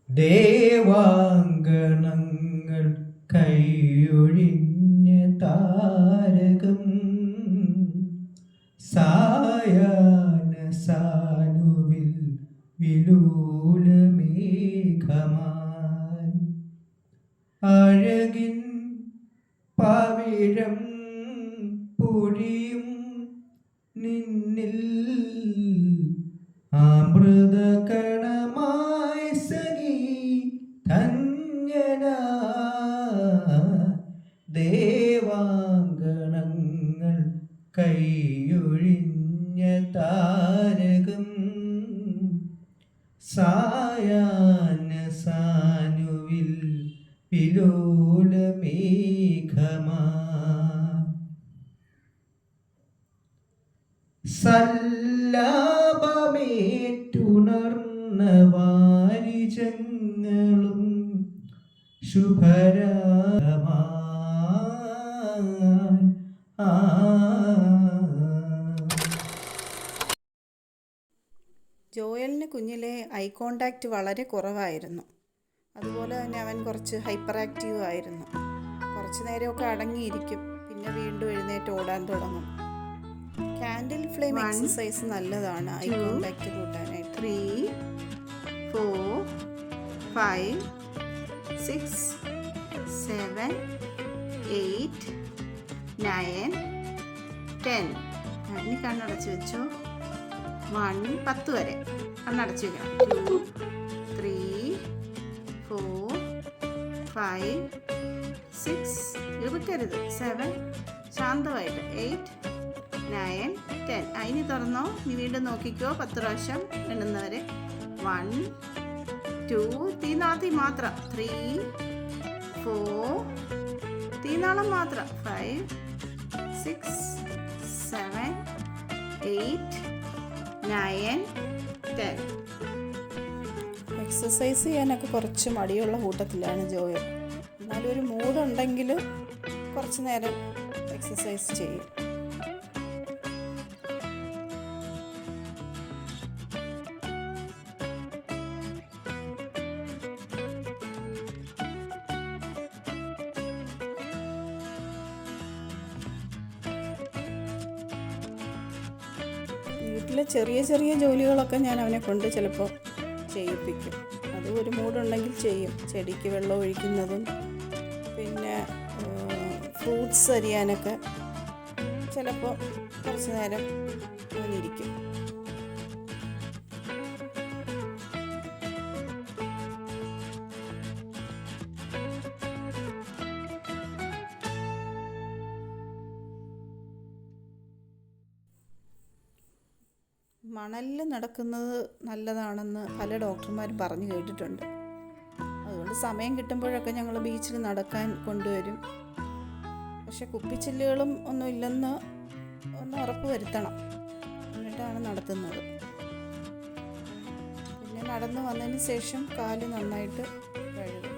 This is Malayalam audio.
ദേവാങ്കണങ്ങൾ കൈയൊഴിഞ്ഞ താരകം സായാഹ്ന സാനുവിൽ വിലോലമേഘമായി അഴകിൻ പവിഴം പൊഴിയും നിന്നിൽ അമൃതകണമായി സഖി ധന്യനാ ദേവാങ്കണങ്ങൾ കൈയൊഴിഞ്ഞ താരകം സായാഹ്ന സാനുവിൽ വിലോലമേഘമാ സല്ലാപമേറ്റുണർന്ന വാരിജങ്ങളും ശുഭരാഗമായി ജോയലിന് കുഞ്ഞിലെ ഐ കോണ്ടാക്റ്റ് വളരെ കുറവായിരുന്നു. അതുപോലെ തന്നെ അവൻ കുറച്ച് ഹൈപ്പർ ആക്റ്റീവ് ആയിരുന്നു. കുറച്ച് നേരമൊക്കെ അടങ്ങിയിരിക്കും, പിന്നെ വീണ്ടും എഴുന്നേറ്റ് ഓടാൻ തുടങ്ങും. കാൻഡിൽ ഫ്ലെയിം എക്സസൈസ് നല്ലതാണ് ഐ കോണ്ടാക്റ്റ് കൂട്ടാനായിട്ട്. 3, 4, 5, 6, 7, 8, 9, 10. ഇനി കണ്ണടച്ച് വെച്ചോ. 1, 10 വരെ കണ്ണടച്ച് വയ്ക്കണം. 2, 3, 4, 5, 6, ഇറുക്കരുത്, 7, ശാന്തമായിട്ട് 8, 9, 10. ഇനി തുറന്നോ. നീ വീണ്ടും നോക്കിക്കോ. 10 പ്രാവശ്യം എണ്ണുന്നവരെ. 1, 2, തീനാളത്തിൽ മാത്രം. 3, 4, തീനാളം മാത്രം. 5, 6, 7, 8, 9, 10. എക്സസൈസ് ചെയ്യാനൊക്കെ കുറച്ച് മടിയുള്ള കൂട്ടത്തിലാണ് ജോയൽ. എന്നാലും ഒരു മൂഡുണ്ടെങ്കിൽ കുറച്ച് നേരം എക്സസൈസ് ചെയ്യും. വീട്ടിലെ ചെറിയ ചെറിയ ജോലികളൊക്കെ ഞാൻ അവനെ കൊണ്ട് ചിലപ്പോൾ ചെയ്യിപ്പിക്കും. അത് ഒരു മൂടുണ്ടെങ്കിൽ ചെയ്യും. ചെടിക്ക് വെള്ളം ഒഴിക്കുന്നതും പിന്നെ ഫ്രൂട്ട്സ് അരിയാനൊക്കെ ചിലപ്പോൾ കുറച്ച് നേരം അവനിരിക്കും. മണലിൽ നടക്കുന്നത് നല്ലതാണെന്ന് പല ഡോക്ടർമാരും പറഞ്ഞു കേട്ടിട്ടുണ്ട്. അതുകൊണ്ട് സമയം കിട്ടുമ്പോഴൊക്കെ ഞങ്ങൾ ബീച്ചിൽ നടക്കാൻ കൊണ്ടുവരും. പക്ഷെ കുപ്പിച്ചില്ലുകളും ഒന്നും ഇല്ലെന്ന് ഒന്ന് ഉറപ്പ് വരുത്തണം, എന്നിട്ടാണ് നടത്തുന്നത്. പിന്നെ നടന്നു വന്നതിന് ശേഷം കാല് നന്നായിട്ട് കഴുകും.